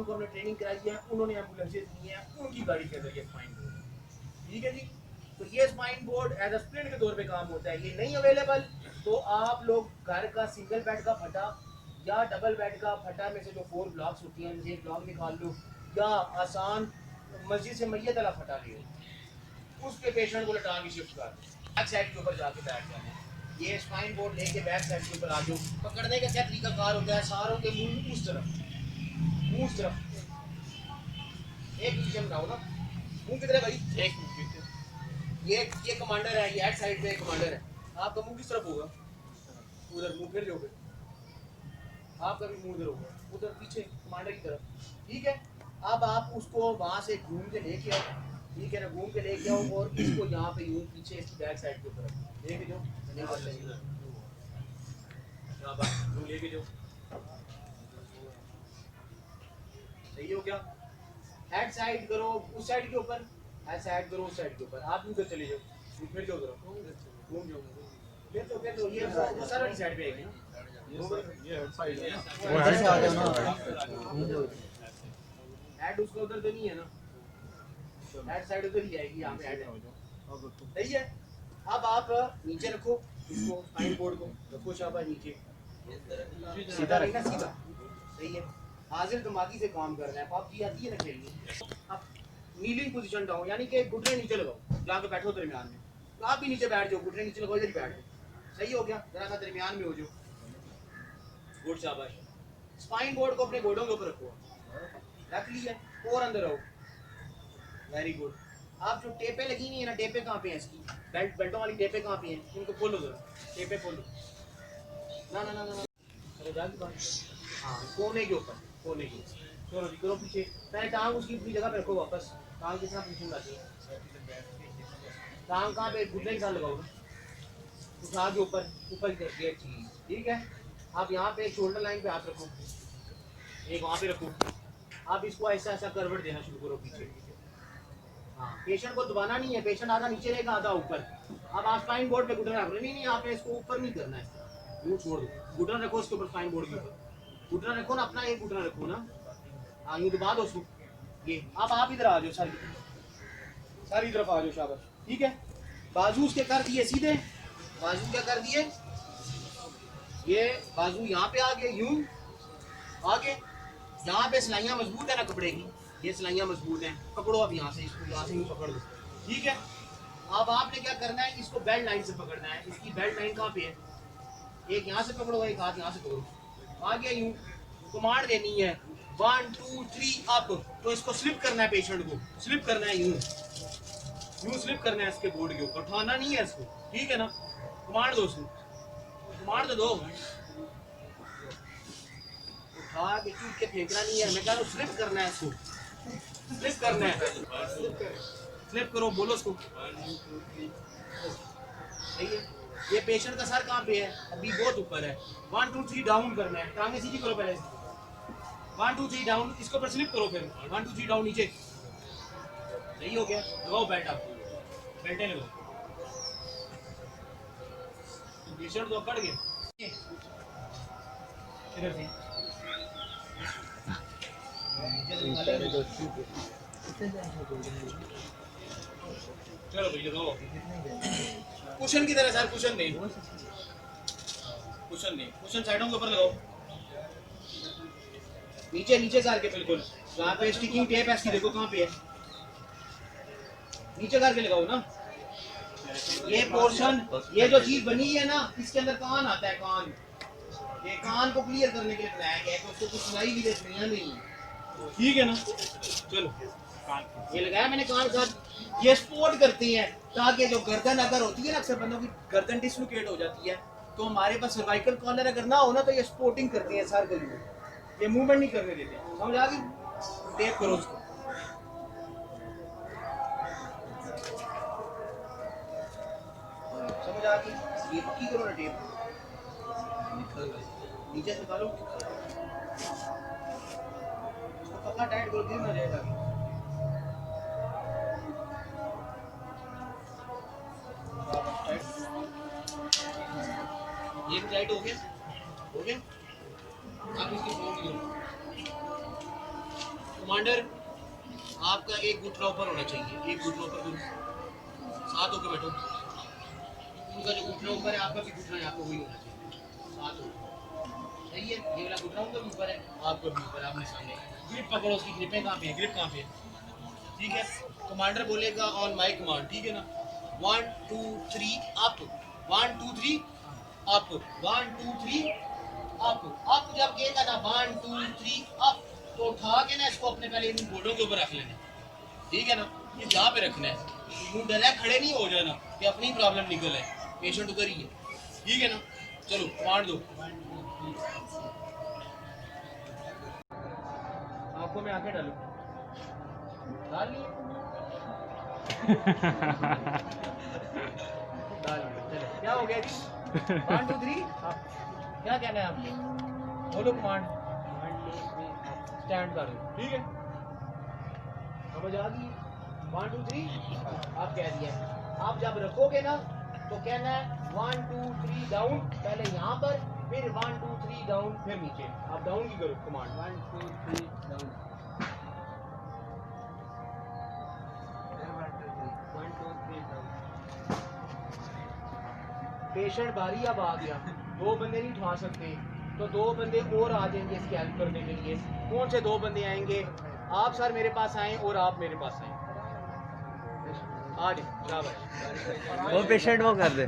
को हमने ट्रेनिंग कराई है, उन्होंने एम्बुलेंसेज दी हैं, उनकी गाड़ी के अंदर ये स्पाइन बोर्ड है। ठीक है जी। तो ये spine board as a splint के तौर पे काम होता है। ये नहीं अवेलेबल तो आप लोग घर का सिंगल बेड का फटा या डबल बेड का फटा में से जो 4 ब्लॉक्स होती हैं, एक ब्लॉक निकाल लो, या आसान मस्जिद से मैयत वाला फटा ले उसके पेशेंट को लटा के शिफ्ट कर बैक साइड के ऊपर जाके बैठ जाना है। ये स्पाइन बोर्ड लेके बैक साइड के ऊपर आ जाओ। पकड़ने का क्या तरीका कार होता है, सारों के मुंह उस तरफ, मुंह उस तरफ, एक पोजीशन बनाओ ना, मुंह किधर है भाई, एक मुंह। ये कमांडर है, ये हेड साइड पे कमांडर है। आपका मुंह किस तरफ होगा, उधर मुंह फिर जाओगे, आपका भी मुंह उधर होगा, उधर पीछे कमांडर की तरफ। ठीक है। अब आप उसको वहां से घूम के लेके आओ, ठीक है ना, घूम के लेके आओ और इसको यहाँ पे यूं पीछे इसकी बैक साइड के ऊपर लेके जाओ, लेके जाओ। सही हो गया। हेड साइड करो उस साइड के ऊपर, हेड साइड करो उस साइड के ऊपर, आप उधर चले जाओ, फिर जाओ घूम जाओ, फिर तो ये वो सारा वाली साइड पे है ये हेड साइड है ना, वो हेड से आ गया ना, हेड उसका उधर तो नहीं है ना, हेड साइड उधर ही आएगी, यहाँ पे हेड है। सही है। अब आप नीचे रखो इसको, स्पाइन बोर्ड को रखो शाबाश नीचे, सीधा रखना, सीधा। सही है। हाजिर दिमागी से काम करना है। पबजी आती है ना खेलनी। अब नीलिंग पोजीशन डाउन, यानी कि घुटने नीचे लगाओ, जाके बैठो दरमियान में, तो आप भी नीचे बैठ जाओ, घुटने नीचे लगाओ, इधर ही बैठ जाओ। सही हो गया। जरा सा दरमियान में हो जाओ, गुड शाबाश। स्पाइन बोर्ड को अपने गोडों के ऊपर रखो, रख लिया, और अंदर आओ, वेरी गुड। आप जो टेपे लगी हुई है ना, टेपे कहाँ पे हैं इसकी, बेल्टों वाली टेपे कहाँ पे हैं, इनको खोलो जरा, टेपे खोलो ना ना ना ना, अरे जाके बात, हाँ कोने के ऊपर, कोने के ऊपर। चलो जी करो पीछे, पहले टांग उसकी अपनी जगह पे रखो वापस, टांग कितना पोजीशन लाती है, टांग कहाँ पे, घुटने के साथ लगाओ ना, उठा के ऊपर, ऊपर की तरफ, ठीक है। आप यहाँ पे शोल्डर लाइन पे हाथ रखो, एक वहाँ पे रखो। आप इसको ऐसा ऐसा करवट देना शुरू करो पीछे। हाँ, पेशेंट को दबाना नहीं है, पेशेंट आधा नीचे रहेगा आधा ऊपर। अब आप स्पाइन बोर्ड पे घुटना रख रहे, नहीं आपने इसको ऊपर नहीं करना है, यूँ छोड़ दो, घुटना रखो इसके ऊपर, स्पाइन बोर्ड के ऊपर घुटना रखो ना, अपना एक घुटना रखो ना, हाँ यूँ दबा दो उसको। ये अब आप इधर आ जाओ, सारी तरफ आ जाओ, शाबाश। ठीक है। बाजू उसके कर दिए सीधे, बाजू क्या कर दिए, ये बाजू यहाँ पे आ गए, यूं आगे, यहाँ पे सिलाइयाँ मजबूत है ना कपड़े की, ये सिलाइयाँ मजबूत हैं, पकड़ो अब यहाँ से इसको, यहाँ से यूँ पकड़ लो। ठीक है। अब आपने क्या करना है, इसको बेल्ट लाइन से पकड़ना है। इसकी बेल्ट लाइन कहाँ पे है, एक यहाँ से पकड़ो, एक हाथ यहाँ से पकड़ो, आ गया यूं, कमांड देनी है 1 2 3 अप, तो इसको स्लिप करना है, पेशेंट को स्लिप करना है, यूं यूं स्लिप करना है इसके बोर्ड के ऊपर, उठाना नहीं है इसको। ठीक है ना, कमांड दो उसको, कमांड तो दो, उठा के चूक के फेंकना नहीं है, मैं कह रहा हूँ स्लिप करना है इसको, स्लिप करना है, स्लिप करो, बोलो उसको। सही है। ये पेशेंट का सर कहाँ पे है, अभी बहुत ऊपर है, 1 2 3 डाउन करना है, टांगे सीधी करो पहले, 1 2 3 डाउन, इसके ऊपर स्लिप करो, फिर 1 2 3 डाउन नीचे। सही हो गया। लगाओ बेल्ट, आप बेल्टें लगाओ, पेशेंट तो अकड़ गए इधर से। चलो भैया लगाओ, कुशन की तरह सर, कुशन नहीं, कुशन नहीं, कुशन साइडों के ऊपर लगाओ, नीचे नीचे करके, बिल्कुल जहाँ पे स्टिकिंग टेप है इसकी देखो कहाँ पे है, नीचे करके लगाओ ना। ये पोर्शन, ये जो चीज बनी है ना, इसके अंदर कान आता है, कान, ये कान को क्लियर करने के लिए बनाया गया है, तो उसको कुछ सुनाई भी सुनिया नहीं है। ठीक है ना। चलो ये लगाया मैंने कान का, ये सपोर्ट करती है ताकि जो गर्दन अगर होती है ना, अक्सर बंदों की गर्दन डिसलोकेट हो जाती है, तो हमारे पास सर्वाइकल कॉलर अगर ना हो ना, तो ये सपोर्टिंग करती है सर को, ये मूवमेंट नहीं करने देते, समझ आ गई। टेप करो उसको, समझ आ गई, ये पक्की करो ना टेप, नीचे से निकालो, इसको पक्का टाइट करो, गिर ना जाएगा। ये भी टाइट हो गया, हो गया। आप इसकी फोन कमांडर आपका एक घुटना ऊपर होना चाहिए, एक घुटना ऊपर करो, साथ होकर बैठो। उनका जो घुटना ऊपर है आपका भी घुटना यहाँ पे वही होना चाहिए, साथ हो। सही है, ये वाला घुटना उनका भी ऊपर है, आपका भी ऊपर, आपने सामने ग्रिप पकड़ो, उसकी ग्रिपें कहाँ पे है, ग्रिप कहाँ पे है, ठीक है। कमांडर बोलेगा ऑन माई कमांड, ठीक है ना, 1 2 3 अप, 1 2 3 अप, 1 2 3 अप। अप जब कहेगा ना 1 2 3 अप, तो उठा के ना इसको अपने पहले इन बोर्डों के ऊपर रख लेना, ठीक है ना, ये जहाँ पे रखना है, मुंह डरा खड़े नहीं हो जाना कि अपनी प्रॉब्लम निकल है, पेशेंट उधर ही है, ठीक है ना। चलो कमांड दो। आंखों में आंखें डालो, डाल लिए चलो क्या हो गया जी, 1 2 3 क्या कहना है आपको, बोलो कमांड, स्टैंड कर दो, ठीक है, समझ आ गई। 1 2 3 आप कह दिया, आप जब रखोगे ना तो कहना है 1 2 3 डाउन, पहले यहाँ पर, फिर 1 2 3 डाउन, फिर नीचे। आप डाउन की करो कमांड, 1 2 3 डाउन, 1 2 3 डाउन। पेशेंट बारी अब आ गया, 2 बंदे नहीं उठा सकते, तो 2 बंदे और आ जाएंगे इसकी हेल्प करने के लिए। कौन से 2 बंदे आएंगे, आप सर मेरे पास आए और आप मेरे पास आए, आ जाए, शाबाश। वो पेशेंट वो कर दे।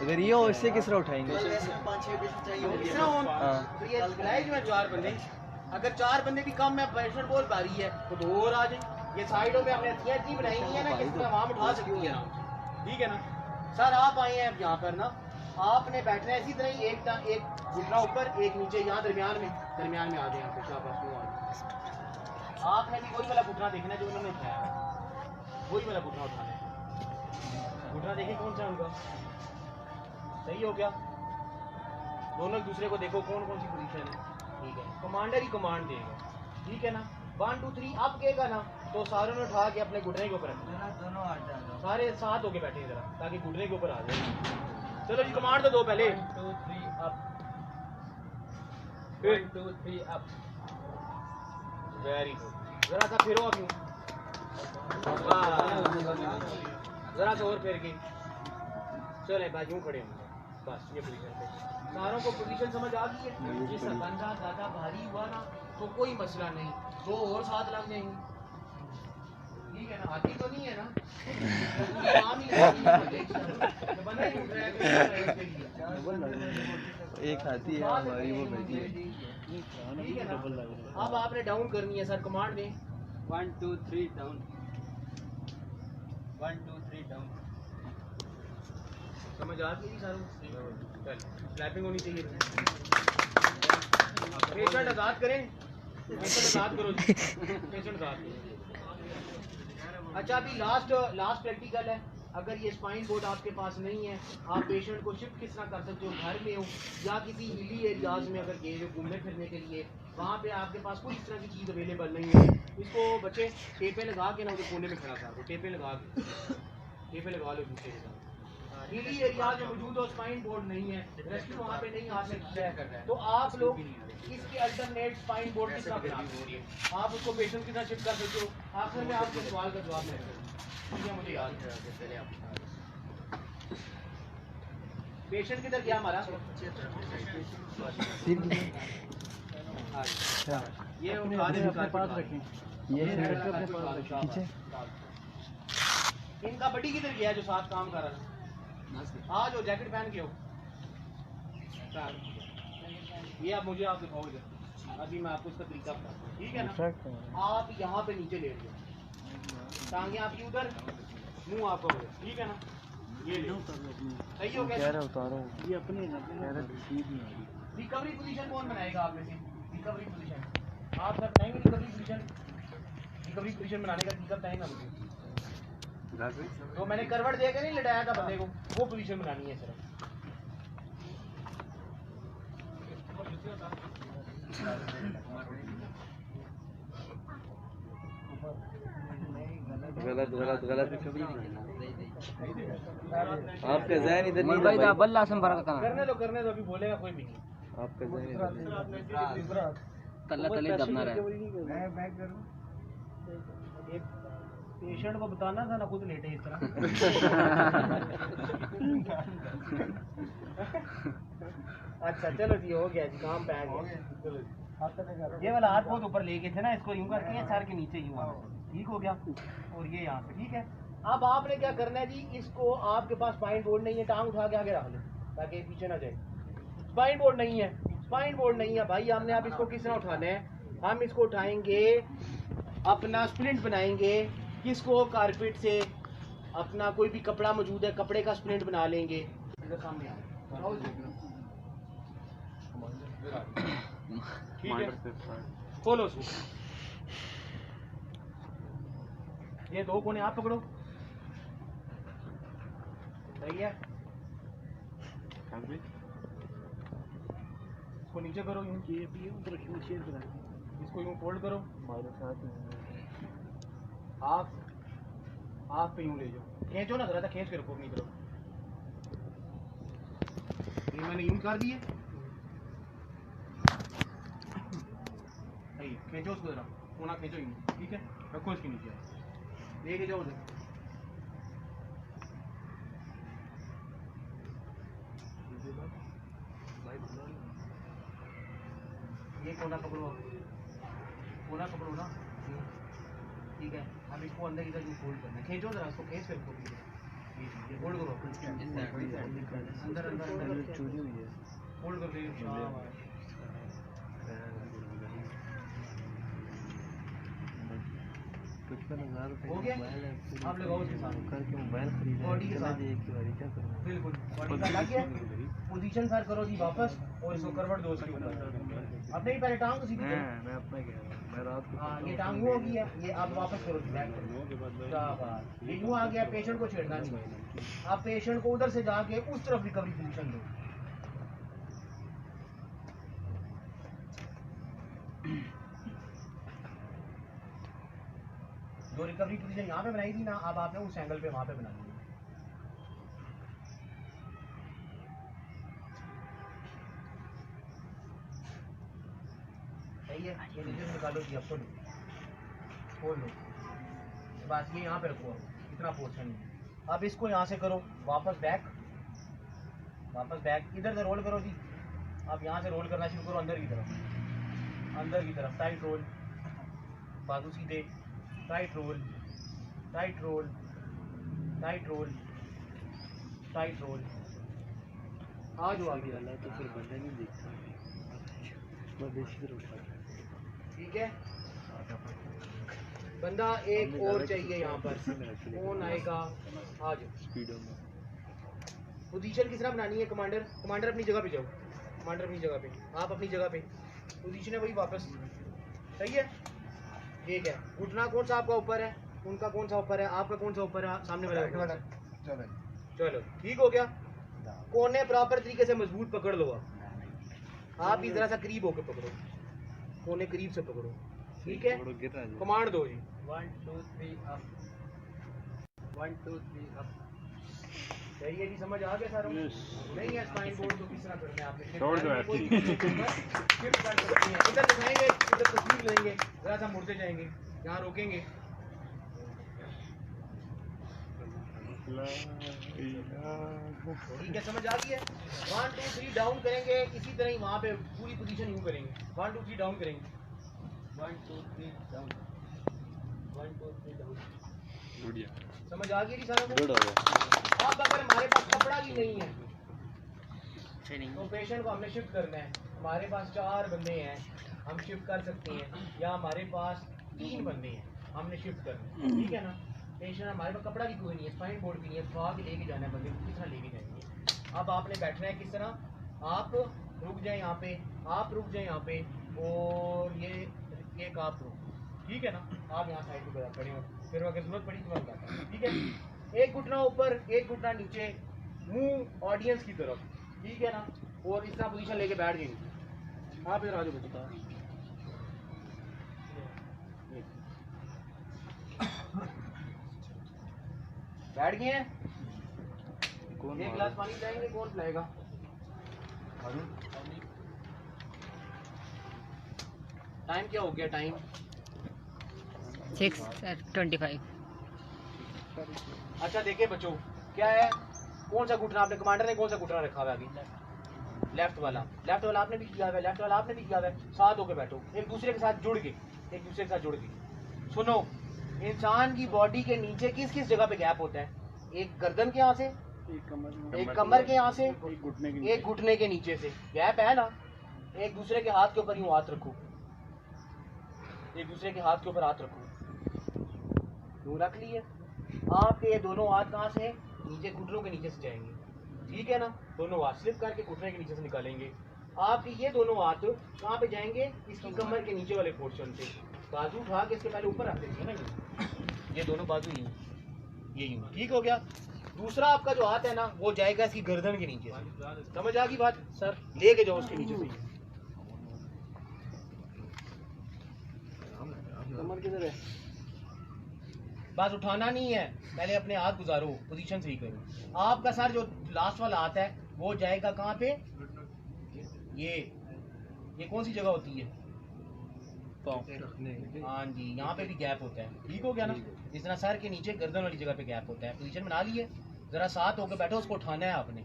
अगर ये हो इससे किस तरह उठाएंगे? हाँ। 4 बंदे, अगर 4 बंदे भी कम है, पेशेंट बहुत भारी है, तो 2 और आ जाए। ये साइडों पे हमने हथियार इतनी बनाई हुई है ना कि इसमें आवाम उठा सकती है आराम से, ठीक है ना। सर आप आए हैं यहाँ पर ना, आपने बैठना है इसी तरह ही, एक घुटना ऊपर एक नीचे, यहाँ दरमियान में आ जाए, यहाँ पे शाबाश। आपने भी वही वाला घुटना देखना है जो उन्होंने उठाया, वही वाला घुटना उठाना है। घुटना देखिए कौन सा उनका सही हो गया, दोनों एक दूसरे को देखो कौन कौन सी पोजीशन है, ठीक है। कमांडर ही कमांड देगा, ठीक है ना। 1 2 3 अब कहेगा ना तो सारों ने उठा के अपने घुटने के ऊपर रखना, दोनों सारे साथ होके बैठे जरा, ताकि घुटने के ऊपर आ जाए। चलो जी कमांड तो दो पहले, 1 2 3 अप, 1 2 3 अप, वेरी गुड। जरा सा फिरो अब यूं, जरा सा और फिर के चले भाई, यूं खड़े होंगे बस, ये पोजीशन पे। सारों को पोजीशन समझ आ गई है। जिस बंदा ज्यादा भारी हुआ ना तो कोई मसला नहीं, 2 और साथ लग जाएंगे, ठीक है ना। हाथी तो नहीं है ना, एक हाथी है हमारी, वो बैठी है, ठीक है ना। अब आपने डाउन करनी है सर, कमांड दें 1 2 3 डाउन, 1 2 3 डाउन। समझ आ गई सारों, स्लैपिंग होनी चाहिए। पेशेंट आजाद करें, पेशेंट आजाद करो जी, पेशेंट आजाद करो। अच्छा अभी लास्ट प्रैक्टिकल है। अगर ये स्पाइन बोर्ड आपके पास नहीं है, आप पेशेंट को शिफ्ट किस तरह कर सकते हो, घर में हो या किसी हिली एरियाज में अगर गए हो घूमने फिरने के लिए, वहाँ पे आपके पास कोई इस तरह की चीज़ अवेलेबल नहीं है, इसको बच्चे टेपे लगा के ना उधर कोने में खड़ा कर दो, टेपे लगा लो दूसरे के साथ। हिली एरियाज में मौजूद हो, स्पाइन बोर्ड नहीं है, रेस्क्यू वहाँ पे नहीं आ सकता है, तो आप लोग इसके अल्टरनेट स्पाइन बोर्ड किस तरह बना सकते हो, आप उसको पेशेंट की तरह शिफ्ट कर सकते हो। आखिर में आपके सवाल का जवाब नहीं है, मुझे याद है पहले आप पेशेंट किधर गया हमारा, ये अपने पास रखें, ये अपने पास रखें। इनका बड़ी किधर गया जो साथ काम कर रहा था, हाँ जो जैकेट पहन के हो, ये आप मुझे आप दिखाओगे, अभी मैं आपको उसका तरीका बताता हूँ, ठीक है ना। आप यहाँ पे नीचे लेट जाओ, टांगे आपकी उधर, मुंह आपका उधर, ठीक है ना। ये ले सही हो गया, ये अपने रिकवरी पोजीशन कौन बनाएगा आप में से, रिकवरी पोजीशन आप सर बनाएंगे, रिकवरी पोजीशन बनाने का तरीका बताएंगे मुझे। तो मैंने करवट देकर नहीं लटाया था बंदे को, वो पोजीशन बनानी है सर। गलत आपका ज़हन इधर नहीं भाई था भाई। बल्ला संपर्क करने दो अभी बोलेगा कोई भी नहीं। आपका ज़हन इधर नहीं। तल्ला तले दबना रहा है। एक पेशेंट को बताना था ना, खुद लेटे इस तरह। अच्छा चलो जी, हो गया जी, काम पे आ गया। ये वाला हाथ बहुत ऊपर लेके थे ना, इसको यूं करके सर के नीचे यूं आना, ठीक हो गया। और ये यहाँ से ठीक है। अब आपने क्या करना है जी, इसको आपके पास स्पाइन बोर्ड नहीं है, टांग उठा के आगे रख लो ताकि पीछे ना जाए। स्पाइन बोर्ड नहीं है, स्पाइन बोर्ड नहीं है भाई, हमने आप इसको किस तरह उठाना है? हम इसको उठाएंगे, अपना स्प्लिंट बनाएंगे। किसको? कारपेट से अपना कोई भी कपड़ा मौजूद है, कपड़े का स्प्लिंट बना लेंगे। इधर सामने आओ। ठीक है, खोलो उसको। ये दो कोने आप पकड़ो, सही है। इसको नीचे करो, यूं इसको यूं फोल्ड करो, हाफ हाफ पे यूं ले जाओ, खींचो ना, जरा खींच के रखो अपनी तरफ। ये मैंने यूं कर दिए, सही है। खींचो उसको जरा, कोना खींचो यूं, ठीक है। रखो इसके नीचे, लेके जाओ उधर। ये कोना पकड़ो, कोना पकड़ो ना, ठीक है। अब इसको अंदर इधर फोल्ड करना है, खींचो जरा इसको, खींच कर ये फोल्ड करो अंदर अंदर अंदर, चोरी हुई है। फोल्ड कर दो। हो गया, आप लगाओ उसके साथ करके मोबाइल खरीदा बॉडी के साथ, क्या करूँ? बिल्कुल बॉडी का लग गया। पोजीशन सर करो जी वापस, और इसको करवट दो उसके ऊपर। अपने ही पहले टांग को सीधी करो। मैं अपना क्या मैं रात को हाँ, ये टांग यूं हो गई है, ये आप वापस करो जी, बैक करो। शाबाश, ये यूं आ गया। पेशेंट को छेड़ना नहीं है, आप पेशेंट को उधर से जाके उस तरफ रिकवरी पोजीशन दो। जो रिकवरी पोजीशन यहाँ पे बनाई थी ना, अब आपने उस एंगल पे वहां पे बना दी। सही है। ये नीचे से निकालो जी, अब खोल लो, बस ये यहाँ पे रखो, इतना पोर्शन है। अब इसको यहाँ से करो वापस बैक, वापस बैक, इधर से रोल करो जी। अब यहाँ से रोल करना शुरू करो अंदर की तरफ, अंदर की तरफ। टाइट रोल, बाजू सीधे, tight roll, tight roll, tight roll, tight roll. आ जाओ आगे, तो फिर बंदा नहीं देखता मैं बेसी तरह उठा ठीक है। बंदा एक और चाहिए यहाँ पर, कौन आएगा? आ जाओ। स्पीडो में पोजीशन किस तरह बनानी है? कमांडर, कमांडर अपनी जगह पे जाओ, कमांडर अपनी जगह पे, आप अपनी जगह पे। पोजीशन है वही वापस, सही है। ठीक है। घुटना कौन सा आपका ऊपर है, उनका कौन सा ऊपर है, आपका कौन सा ऊपर है? सामने वाला। चलो ठीक हो गया। कोने प्रॉपर तरीके से मजबूत पकड़ लो। आप इस तरह से करीब होकर पकड़ो, कोने करीब से पकड़ो, ठीक है। कमांड दो जी, 1 2 3 अप, 1 2 3 अप। सही है जी, समझ आ गया सारों? नहीं है स्पाइन बोर्ड तो किस तरह करना है आपने? छोड़ दो ऐसे शिफ्ट कर सकते हैं। इधर दिखाएंगे, इधर तस्वीर लेंगे, जरा सा मुड़ते जाएंगे, यहाँ रोकेंगे। ठीक है, समझ आ गई है। 1 2 3 डाउन करेंगे, इसी तरह ही वहाँ पे पूरी पोजीशन यूँ करेंगे। 1 2 3 डाउन करेंगे, 1 2 3 डाउन, 1 2 3 डाउन। समझ आ गई जी सारों को? अब अगर हमारे पास कपड़ा ही नहीं है तो पेशेंट को हमने शिफ्ट करना है। हमारे पास 4 बंदे हैं, हम शिफ्ट कर सकते हैं, या हमारे पास 3 बंदे हैं, हमने शिफ्ट करना है, ठीक है ना। पेशेंट हमारे पास कपड़ा भी कोई नहीं है, स्पाइन बोर्ड भी नहीं है, खा के लेके जाना है बंदे को, किस तरह लेके जाएंगे? अब आपने बैठना है किस तरह? आप रुक जाए यहाँ पे, आप रुक जाए यहाँ पे, और ये एक आप रुक, ठीक है ना। आप यहाँ साइड पे खड़े हो, फिर अगर जरूरत पड़ी तो मैं बताता हूँ, ठीक है। एक घुटना ऊपर, एक घुटना नीचे, मुंह ऑडियंस की तरफ, ठीक है ना। और इस तरह पोजीशन लेके बैठ जाएंगे। आप इधर आ जाओ, बता बैठ गए हैं। एक गिलास पानी पिलाएंगे, कौन पिलाएगा? टाइम क्या हो गया? टाइम 6:25। अच्छा देखिए बच्चों, क्या है, कौन सा घुटना आपने, कमांडर ने कौन सा घुटना रखा हुआ है आगे? लेफ्ट वाला आपने भी किया हुआ है, लेफ्ट वाला आपने भी किया हुआ है। साथ होके बैठो, एक दूसरे के साथ जुड़ के। सुनो, इंसान की बॉडी के नीचे किस किस जगह पे गैप होता है? एक गर्दन के यहाँ से, एक कमर के यहाँ से, एक घुटने के नीचे से गैप है ना। एक दूसरे के हाथ के ऊपर यूं हाथ रखो, यूं रख लिए। आपके ये दोनों हाथ कहाँ से? नीचे घुटनों के नीचे से जाएंगे, ठीक है ना। दोनों हाथ स्लिप करके घुटने के नीचे से निकालेंगे। आपके ये दोनों हाथ कहाँ पे जाएंगे? इसकी कमर के नीचे वाले पोर्शन पे। बाजू उठा के इसके पहले ऊपर रखते थे ना, ये दोनों बाजू ये यूं, ठीक हो गया। दूसरा आपका जो हाथ है ना, वो जाएगा इसकी गर्दन के नीचे। समझ आ गई बात सर? लेके जाओ उसके नीचे से। कमर किधर है? बस उठाना नहीं है, पहले अपने हाथ गुजारो, पोजीशन सही करो। आपका सर जो लास्ट वाला हाथ है वो जाएगा कहाँ पे? ये कौन सी जगह होती है? हाँ जी, यहाँ पे भी गैप होता है, ठीक हो गया ना। जिस तरह सर के नीचे गर्दन वाली जगह पे गैप होता है। पोजीशन बना लिए, जरा साथ होकर बैठो, उसको उठाना है आपने।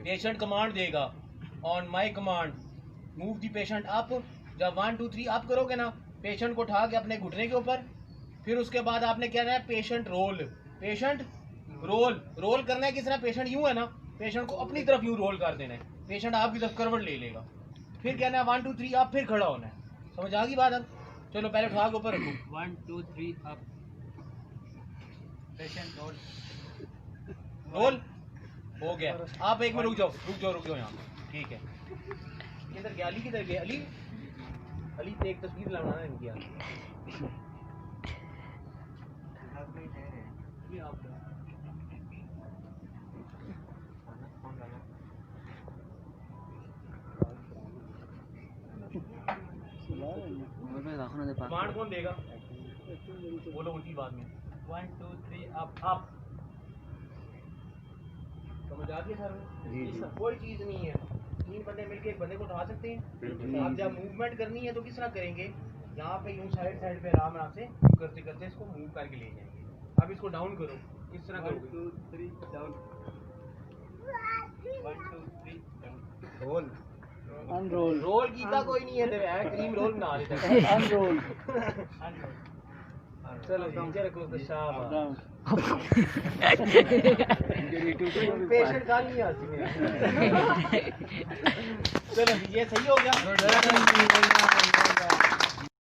पेशेंट कमांड देगा, on my command move the patient up. जब 1 2 3 अप करोगे ना, पेशेंट को उठा के अपने घुटने के ऊपर, फिर उसके बाद आपने क्या है, पेशेंट रोल करना है। किस तरह? पेशेंट यूं है ना, पेशेंट को अपनी तरफ यूं रोल कर देना है, पेशेंट आपकी तरफ करवट ले लेगा। फिर कहना है 1 2 3 अप, फिर खड़ा होना है। समझ आ गई बात? अब चलो पहले उठा के ऊपर रखो। 1 2 3 अप, पेशेंट रोल हो गया। आप एक में रुक जाओ यहाँ, ठीक है। किधर गया? किधर गया अली से एक तस्वीर लगाना है इनकी। कमांड कौन देगा? बोलो उनकी बात में। 1 2 3 अप। समझ आ गई सर? कोई चीज नहीं है, 3 बंदे मिलके एक बंदे को उठा सकते हैं। आप जब मूवमेंट करनी है तो किस तरह करेंगे? यहाँ पे यूं साइड पे आराम से करते करते इसको मूव करके ले जाएंगे। अब इसको डाउन करो, किस तरह करोगे? 1 2 3 डाउन, 1 2 3 डाउन, रोल कीता कोई नहीं है, क्रीम रोल बना देता है। अनरोल। चलो नीचे रखो तो शाबाश। पेशेंट पेशेंट का नहीं आती है। चलो ये सही हो गया।